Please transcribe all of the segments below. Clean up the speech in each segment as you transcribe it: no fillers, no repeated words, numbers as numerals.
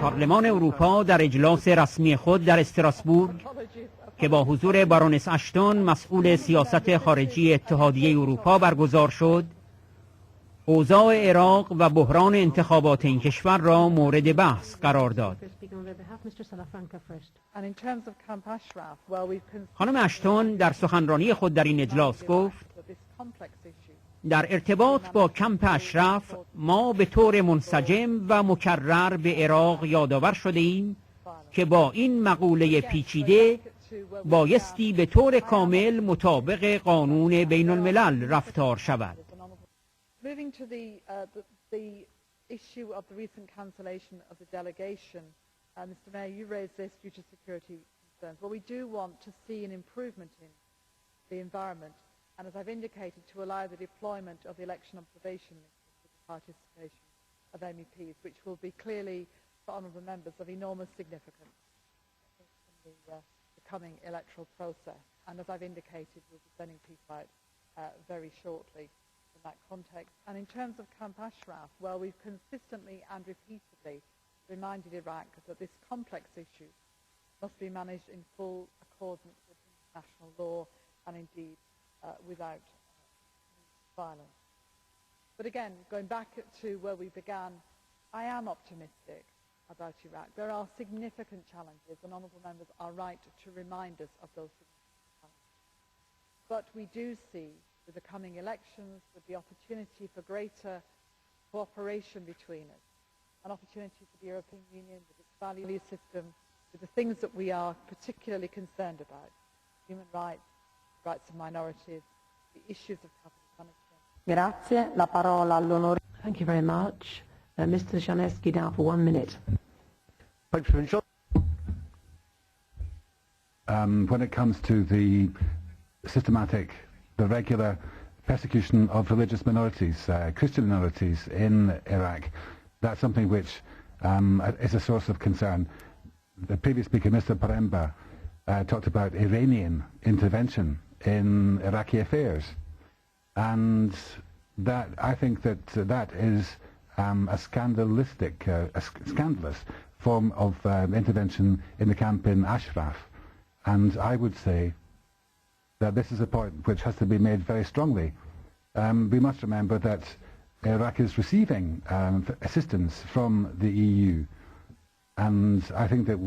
پارلمان اروپا در اجلاس رسمی خود در استراسبورگ که با حضور بارونس اشتون مسئول سیاست خارجی اتحادیه اروپا برگزار شد، اوضاع عراق و بحران انتخابات این کشور را مورد بحث قرار داد. خانم اشتون در سخنرانی خود در این اجلاس گفت: در ارتباط با کمپ اشرف ما به طور منسجم و مکرر به عراق یادآور شده ایم که با این مقوله پیچیده بایستی به طور کامل مطابق قانون بین الملل رفتار شود. Moving to the issue of the recent cancellation of the delegation, Mr. Mayor, you raised this due to security concerns. Well, we do want to see an improvement in the environment, and as I've indicated, to allow the deployment of the election observation missions with the participation of MEPs, which will be clearly, for honourable members, of enormous significance in the coming electoral process. And as I've indicated, we'll be sending people out very shortly. That context. And in terms of Camp Ashraf, well, we've consistently and repeatedly reminded Iraq that this complex issue must be managed in full accordance with international law and indeed without violence. But again, going back to where we began, I am optimistic about Iraq. There are significant challenges, and honourable members are right to remind us of those significant challenges. But we do see, with the coming elections, with the opportunity for greater cooperation between us, an opportunity for the European Union with its value system, with the things that we are particularly concerned about, human rights, rights of minorities, the issues of capital punishment. Grazie. La parola all'onore. Thank you very much. Mr. Janeski now for 1 minute. When it comes to the regular persecution of religious minorities, Christian minorities in Iraq, that's something which is a source of concern. The previous speaker, Mr. Paremba, talked about Iranian intervention in Iraqi affairs, and that I think that is a scandalous form of intervention in the camp in Ashraf, and I would say that this is a point which has to be made very strongly. We must remember that Iraq is receiving assistance from the EU, and I think that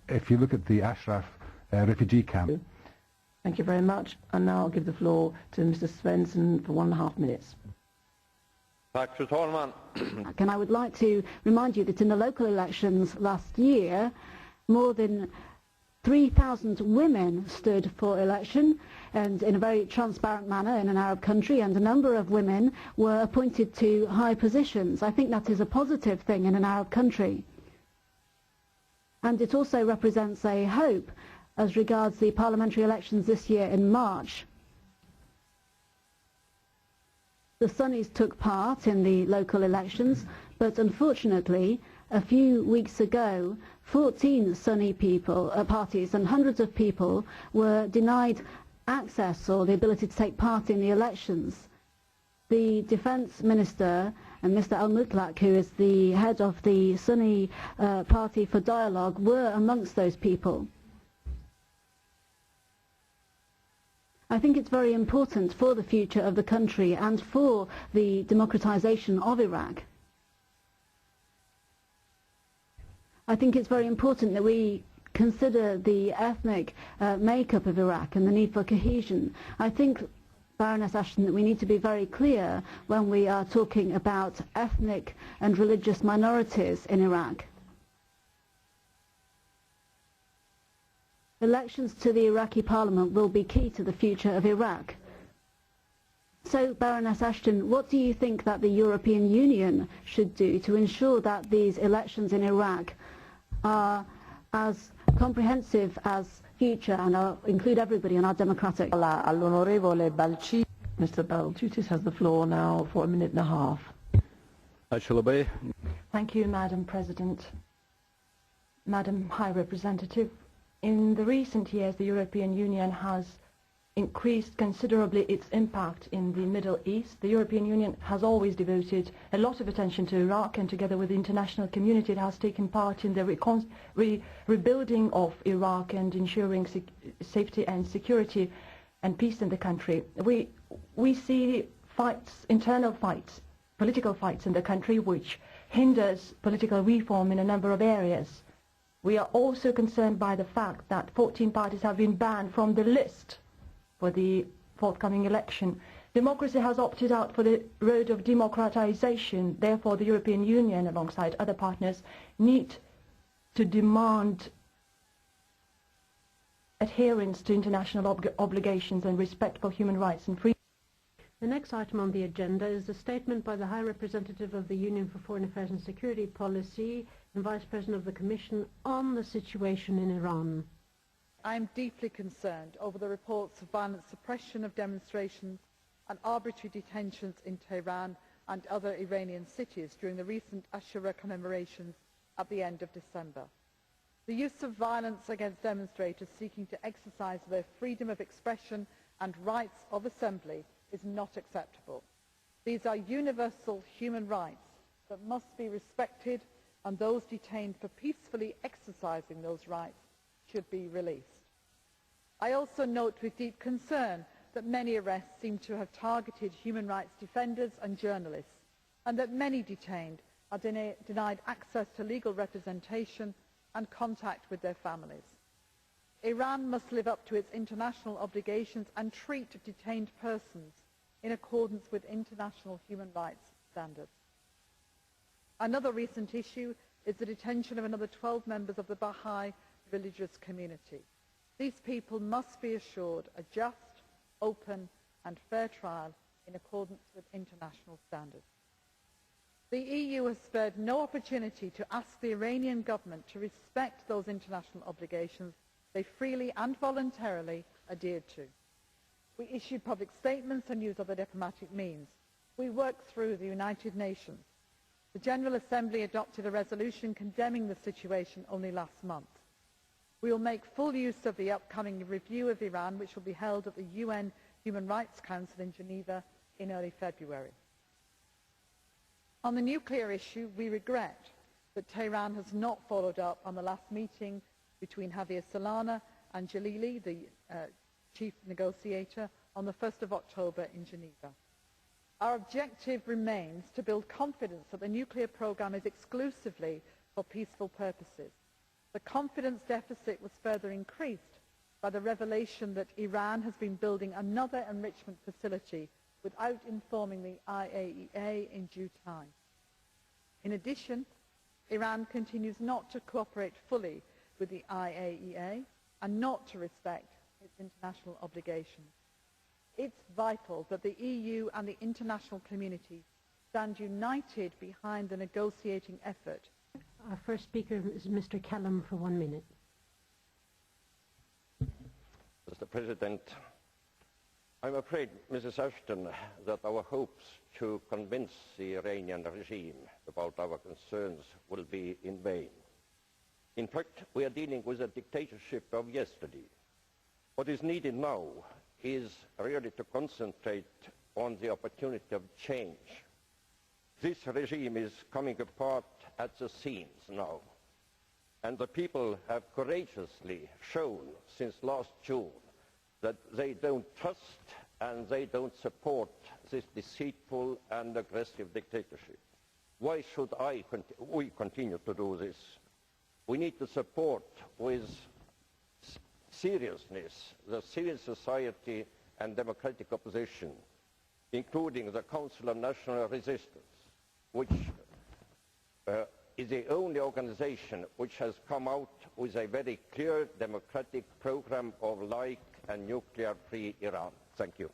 if you look at the Ashraf refugee camp. Thank you very much, and now I'll give the floor to Mr. Svensson for 1.5 minutes. And I would like to remind you that in the local elections last year, more than 3,000 women stood for election, and in a very transparent manner in an Arab country, and a number of women were appointed to high positions. I think that is a positive thing in an Arab country. And it also represents a hope as regards the parliamentary elections this year in March. The Sunnis took part in the local elections, but unfortunately, a few weeks ago, 14 Sunni parties and hundreds of people were denied access or the ability to take part in the elections. The Defence Minister and Mr. Al-Mutlaq, who is the head of the Sunni Party for Dialogue, were amongst those people. I think it's very important for the future of the country and for the democratization of Iraq. I think it's very important that we consider the ethnic makeup of Iraq and the need for cohesion. I think, Baroness Ashton, that we need to be very clear when we are talking about ethnic and religious minorities in Iraq. Elections to the Iraqi parliament will be key to the future of Iraq. So, Baroness Ashton, what do you think that the European Union should do to ensure that these elections in Iraq are as comprehensive as future and include everybody in our democratic? Mr. Balčytis has the floor now for 1.5 minutes. Thank you, Madam President. Madam High Representative, in the recent years, the European Union has increased considerably its impact in the Middle East. The European Union has always devoted a lot of attention to Iraq, and together with the international community it has taken part in the rebuilding of Iraq and ensuring safety and security and peace in the country. We see fights, internal fights, political fights in the country which hinders political reform in a number of areas. We are also concerned by the fact that 14 parties have been banned from the list for the forthcoming election. Democracy has opted out for the road of democratization. Therefore, the European Union, alongside other partners, need to demand adherence to international obligations and respect for human rights and freedom. The next item on the agenda is the statement by the High Representative of the Union for Foreign Affairs and Security Policy and Vice President of the Commission on the situation in Iran. I am deeply concerned over the reports of violent suppression of demonstrations and arbitrary detentions in Tehran and other Iranian cities during the recent Ashura commemorations at the end of December. The use of violence against demonstrators seeking to exercise their freedom of expression and rights of assembly is not acceptable. These are universal human rights that must be respected, and those detained for peacefully exercising those rights should be released. I also note with deep concern that many arrests seem to have targeted human rights defenders and journalists, and that many detained are denied access to legal representation and contact with their families. Iran must live up to its international obligations and treat detained persons in accordance with international human rights standards. Another recent issue is the detention of another 12 members of the Baha'i religious community. These people must be assured a just, open and fair trial in accordance with international standards. The EU has spared no opportunity to ask the Iranian government to respect those international obligations they freely and voluntarily adhered to. We issued public statements and used other diplomatic means. We worked through the United Nations. The General Assembly adopted a resolution condemning the situation only last month. We will make full use of the upcoming review of Iran, which will be held at the UN Human Rights Council in Geneva in early February. On the nuclear issue, we regret that Tehran has not followed up on the last meeting between Javier Solana and Jalili, the chief negotiator, on the 1st of October in Geneva. Our objective remains to build confidence that the nuclear programme is exclusively for peaceful purposes. The confidence deficit was further increased by the revelation that Iran has been building another enrichment facility without informing the IAEA in due time. In addition, Iran continues not to cooperate fully with the IAEA and not to respect its international obligations. It is vital that the EU and the international community stand united behind the negotiating effort. Our first speaker is Mr. Callum for 1 minute. Mr. President, I'm afraid, Mrs. Ashton, that our hopes to convince the Iranian regime about our concerns will be in vain. In fact, we are dealing with a dictatorship of yesterday. What is needed now is really to concentrate on the opportunity of change. This regime is coming apart at the seams now, and the people have courageously shown since last June that they don't trust and they don't support this deceitful and aggressive dictatorship. Why should we continue to do this? We need to support with seriousness the civil society and democratic opposition, including the Council of National Resistance, which is the only organization which has come out with a very clear democratic program of like and nuclear-free Iran. Thank you.